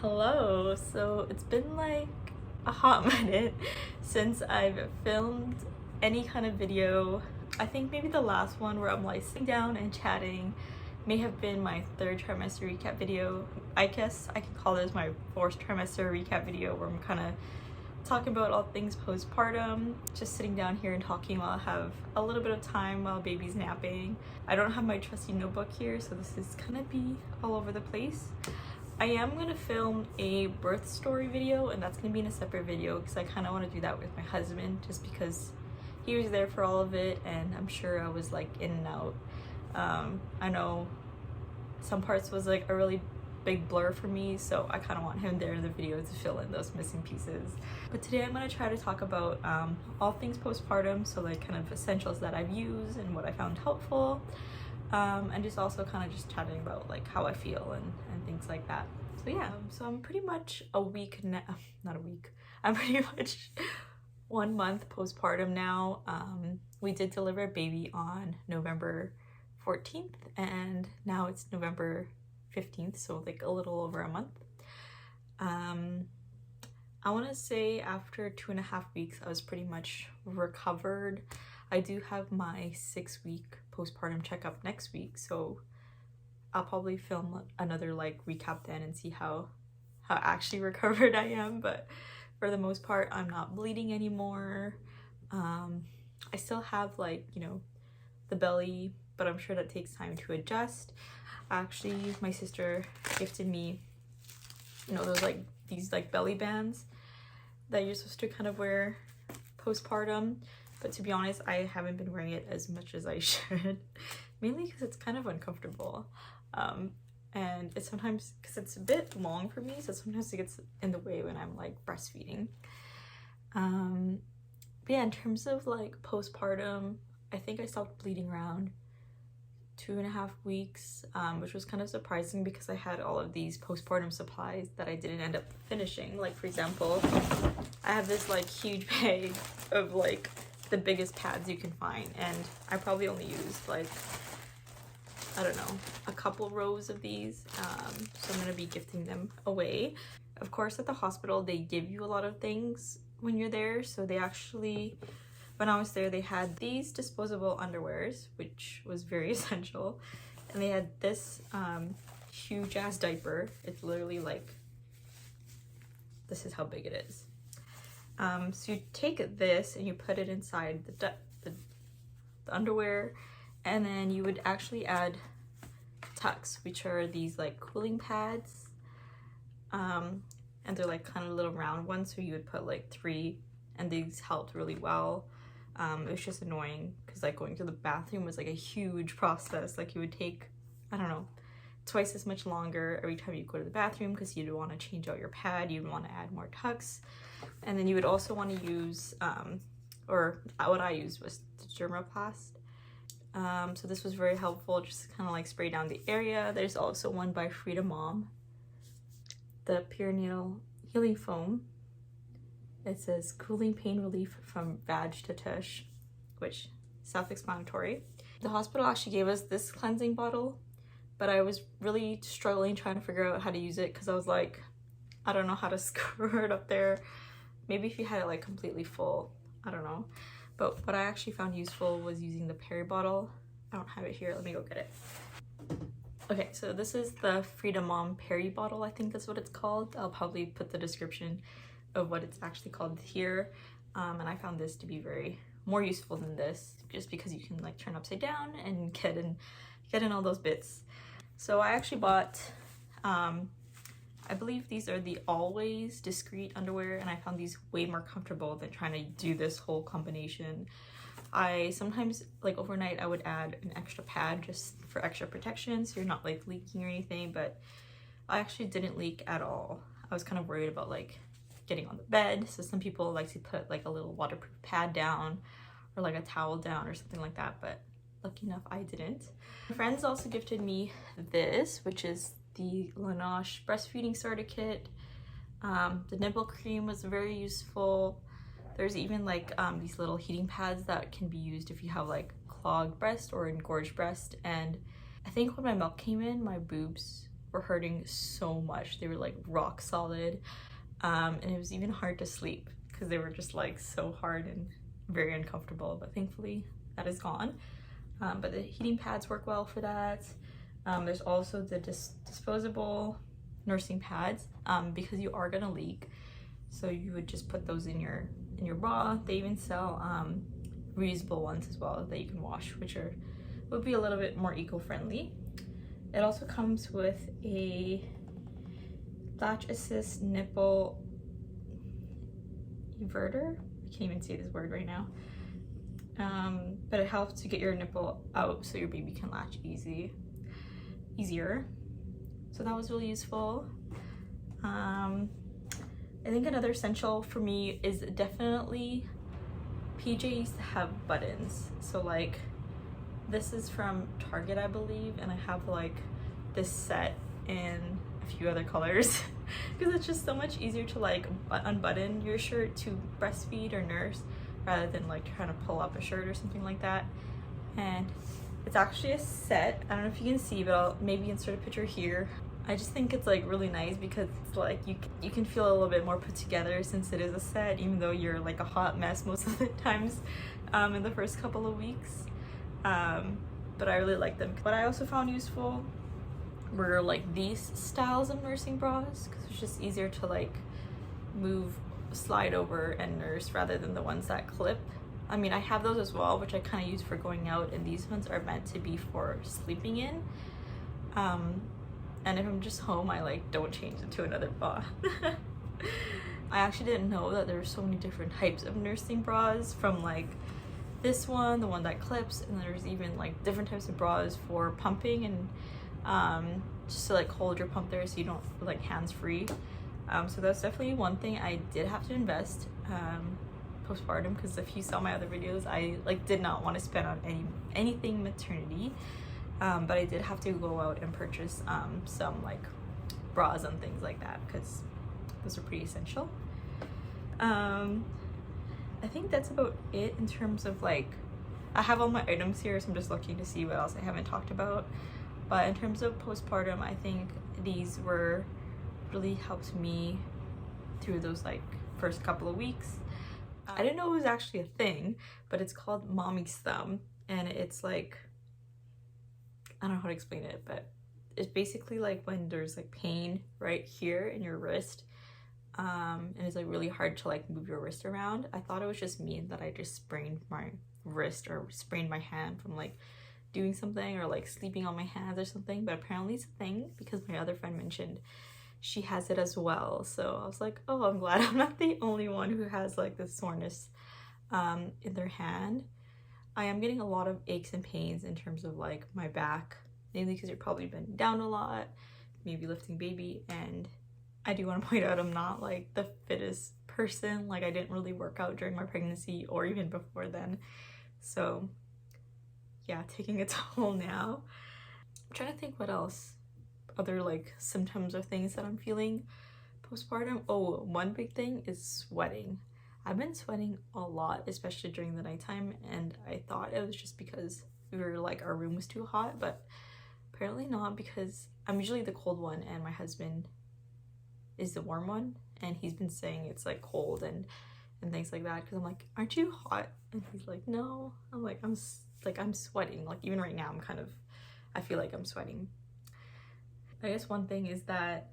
Hello. So it's been like a hot minute since I've filmed any kind of video. I think maybe the last one where I'm like sitting down and chatting may have been my third trimester recap video. I guess I could call this my fourth trimester recap video where I'm kind of talking about all things postpartum, just sitting down here and talking while I have a little bit of time while baby's napping. I don't have my trusty notebook here, so this is gonna be all over the place. I am gonna film a birth story video, and that's gonna be in a separate video because I kind of want to do that with my husband just because he was there for all of it, and I'm sure I was like in and out. I know some parts was like a really big blur for me, so I kind of want him there in the video to fill in those missing pieces. But today I'm going to try to talk about all things postpartum, so like kind of essentials that I've used and what I found helpful, and just also kind of just chatting about like how I feel and things like that. So yeah, so I'm pretty much a week now, not a week, I'm pretty much 1 month postpartum now. We did deliver a baby on November 14th, and now it's November 15th, so like a little over a month. I want to say after 2.5 weeks I was pretty much recovered. I do have my 6-week postpartum checkup next week, so I'll probably film another like recap then and see how actually recovered I am. But for the most part, I'm not bleeding anymore. I still have like, you know, the belly, but I'm sure that takes time to adjust. Actually, my sister gifted me, you know, those like these like belly bands that you're supposed to kind of wear postpartum, but to be honest, I haven't been wearing it as much as I should, mainly because it's kind of uncomfortable, and it's sometimes because it's a bit long for me, so sometimes it gets in the way when I'm like breastfeeding. But yeah, in terms of like postpartum, I think I stopped bleeding around 2.5 weeks, which was kind of surprising because I had all of these postpartum supplies that I didn't end up finishing. Like, for example, I have this like huge bag of like the biggest pads you can find, and I probably only used like, I don't know, a couple rows of these, so I'm gonna be gifting them away. Of course, at the hospital they give you a lot of things when you're there, so they actually, when I was there, they had these disposable underwears, which was very essential, and they had this huge ass diaper. It's literally like, this is how big it is. So you take this and you put it inside the underwear, and then you would actually add tucks, which are these like cooling pads, and they're like kind of little round ones, so you would put like 3, and these helped really well. It was just annoying because like going to the bathroom was like a huge process. Like, you would take, I don't know, twice as much longer every time you go to the bathroom because you'd want to change out your pad, you'd want to add more tucks, and then you would also want to use, or what I used was the Dermaplast. So this was very helpful, just kind of like spray down the area. There's also one by Frida Mom, the perinatal healing foam. It says cooling pain relief from vag to tush, which self-explanatory. The hospital actually gave us this cleansing bottle, but I was really struggling trying to figure out how to use it because I was like, I don't know how to screw it up there. Maybe if you had it like completely full, I don't know. But what I actually found useful was using the Peri bottle. I don't have it here, let me go get it. Okay, so this is the Frida Mom Peri bottle, I think that's what it's called. I'll probably put the description of what it's actually called here, and I found this to be more useful than this, just because you can like turn upside down and get in all those bits. So I actually bought, I believe these are the Always Discreet underwear, and I found these way more comfortable than trying to do this whole combination. I sometimes, like overnight, I would add an extra pad just for extra protection so you're not like leaking or anything, but I actually didn't leak at all. I was kind of worried about like getting on the bed, so some people like to put like a little waterproof pad down or like a towel down or something like that, but lucky enough I didn't. My friends also gifted me this, which is the Laneige breastfeeding starter kit. The nipple cream was very useful. There's even like these little heating pads that can be used if you have like clogged breast or engorged breast, and I think when my milk came in, my boobs were hurting so much. They were like rock solid, and it was even hard to sleep because they were just like so hard and very uncomfortable, but thankfully that is gone. But the heating pads work well for that. There's also the disposable nursing pads, because you are gonna leak, so you would just put those in your bra. They even sell reusable ones as well that you can wash, which would be a little bit more eco-friendly. It also comes with a latch assist nipple everter. I can't even say this word right now. But it helps to get your nipple out so your baby can latch easier. So that was really useful. I think another essential for me is definitely PJs to have buttons. So like this is from Target, I believe, and I have like this set in a few other colors because it's just so much easier to like unbutton your shirt to breastfeed or nurse rather than like trying to pull up a shirt or something like that. And it's actually a set. I don't know if you can see, but I'll maybe insert a picture here. I just think it's like really nice because it's like you can feel a little bit more put together since it is a set, even though you're like a hot mess most of the times in the first couple of weeks. But I really like them. What I also found useful were like these styles of nursing bras because it's just easier to like move, slide over and nurse rather than the ones that clip. I mean, I have those as well, which I kind of use for going out, and these ones are meant to be for sleeping in. And if I'm just home, I like don't change it to another bra. I actually didn't know that there were so many different types of nursing bras, from like this one, the one that clips, and there's even like different types of bras for pumping and just to like hold your pump there so you don't like hands free. So that's definitely one thing I did have to invest postpartum, because if you saw my other videos, I like did not want to spend on anything maternity. But I did have to go out and purchase some like bras and things like that because those are pretty essential. I think that's about it in terms of like, I have all my items here, so I'm just looking to see what else I haven't talked about. But in terms of postpartum, I think these really helped me through those like first couple of weeks. I didn't know it was actually a thing, but it's called mommy's thumb, and it's like, I don't know how to explain it, but it's basically like when there's like pain right here in your wrist, and it's like really hard to like move your wrist around. I thought it was just me that I just sprained my wrist or sprained my hand from like doing something or like sleeping on my hands or something, but apparently it's a thing because my other friend mentioned she has it as well. So I was like, oh, I'm glad I'm not the only one who has like this soreness in their hand. I am getting a lot of aches and pains in terms of like my back, mainly because you're probably been down a lot, maybe lifting baby. And I do want to point out I'm not like the fittest person. Like I didn't really work out during my pregnancy or even before then. So yeah, taking a toll now. I'm trying to think what else, other like symptoms or things that I'm feeling postpartum. Oh, one big thing is sweating. I've been sweating a lot, especially during the nighttime, and I thought it was just because we were like our room was too hot, but apparently not, because I'm usually the cold one and my husband is the warm one, and he's been saying it's like cold and things like that, because I'm like, aren't you hot? And he's like, no. I'm like, I'm sweating. Like even right now I feel like I'm sweating. I guess one thing is that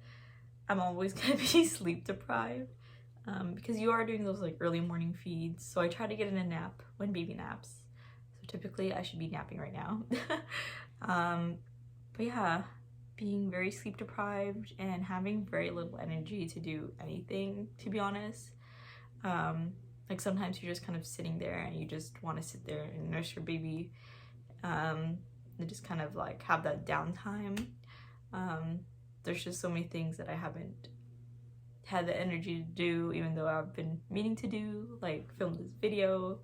I'm always gonna be sleep deprived. Because you are doing those like early morning feeds, so I try to get in a nap when baby naps. So typically I should be napping right now. But yeah, being very sleep deprived and having very little energy to do anything, to be honest. Like sometimes you're just kind of sitting there and you just want to sit there and nurse your baby, and just kind of like have that downtime. There's just so many things that I haven't had the energy to do, even though I've been meaning to do, like film this video.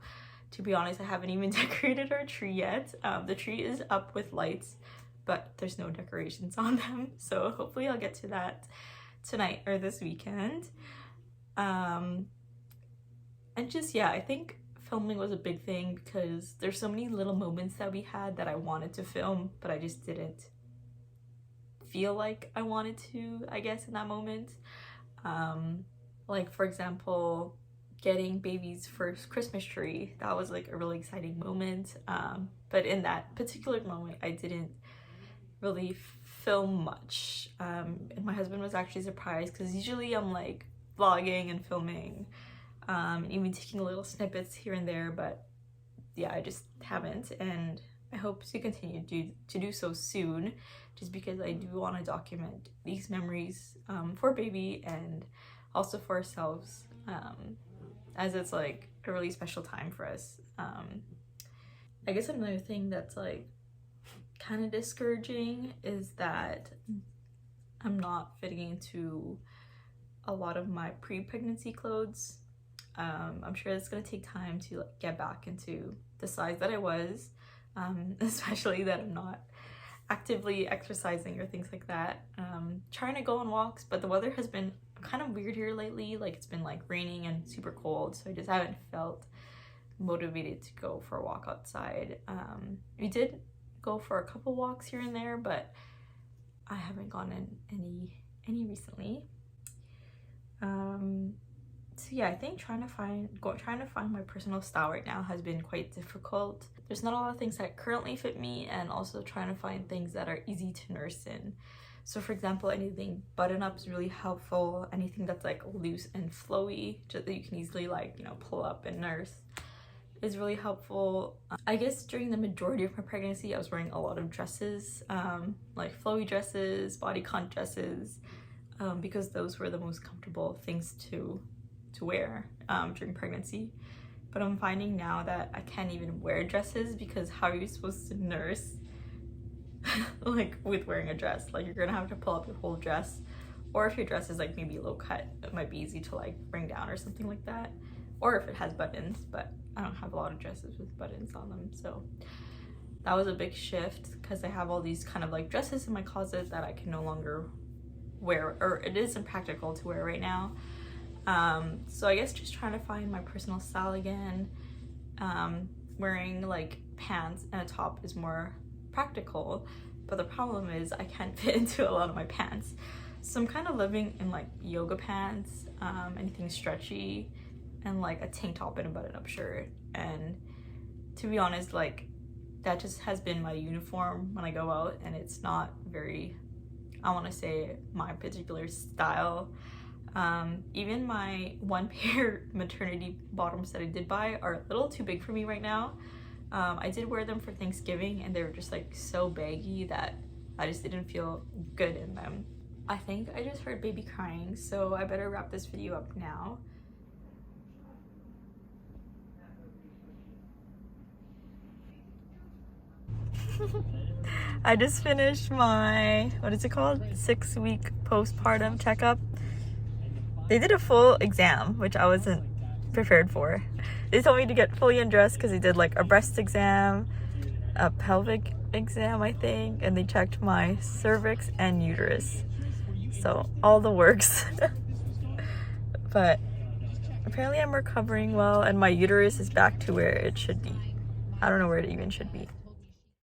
To be honest, I haven't even decorated our tree yet. The tree is up with lights, but there's no decorations on them, so hopefully I'll get to that tonight or this weekend. And just, yeah, I think filming was a big thing because there's so many little moments that we had that I wanted to film, but I just didn't feel like I wanted to, I guess, in that moment. Like for example, getting baby's first Christmas tree, that was like a really exciting moment. But in that particular moment, I didn't really film much. And my husband was actually surprised because usually I'm like vlogging and filming, even taking little snippets here and there, but yeah, I just haven't, and I hope to continue to do so soon, just because I do want to document these memories for baby and also for ourselves, as it's like a really special time for us. I guess another thing that's like kind of discouraging is that I'm not fitting into a lot of my pre-pregnancy clothes. I'm sure it's gonna take time to like get back into the size that I was, especially that I'm not actively exercising or things like that. Trying to go on walks, but the weather has been kind of weird here lately. Like it's been like raining and super cold, so I just haven't felt motivated to go for a walk outside. We did go for a couple walks here and there, but I haven't gone in any recently. So yeah, I think trying to find my personal style right now has been quite difficult. There's not a lot of things that currently fit me, and also trying to find things that are easy to nurse in. So for example, anything button up is really helpful. Anything that's like loose and flowy, just that you can easily like, you know, pull up and nurse, is really helpful. I guess during the majority of my pregnancy, I was wearing a lot of dresses, like flowy dresses, bodycon dresses, because those were the most comfortable things to wear during pregnancy. But I'm finding now that I can't even wear dresses, because how are you supposed to nurse like with wearing a dress? Like you're gonna have to pull up your whole dress, or if your dress is like maybe low cut, it might be easy to like bring down or something like that, or if it has buttons. But I don't have a lot of dresses with buttons on them, so that was a big shift, because I have all these kind of like dresses in my closet that I can no longer wear, or it isn't practical to wear right now. So I guess just trying to find my personal style again. Wearing like pants and a top is more practical, but the problem is I can't fit into a lot of my pants. So I'm kind of living in like yoga pants, anything stretchy, and like a tank top and a button-up shirt. And to be honest, like that just has been my uniform when I go out, and it's not very, I want to say, my particular style. Even my one pair maternity bottoms that I did buy are a little too big for me right now. I did wear them for Thanksgiving, and they were just like so baggy that I just didn't feel good in them. I think I just heard baby crying, so I better wrap this video up now. I just finished my, what is it called? 6-week postpartum checkup. They did a full exam, which I wasn't prepared for. They told me to get fully undressed because they did like a breast exam, a pelvic exam, I think, and they checked my cervix and uterus. So all the works. But apparently I'm recovering well, and my uterus is back to where it should be. I don't know where it even should be.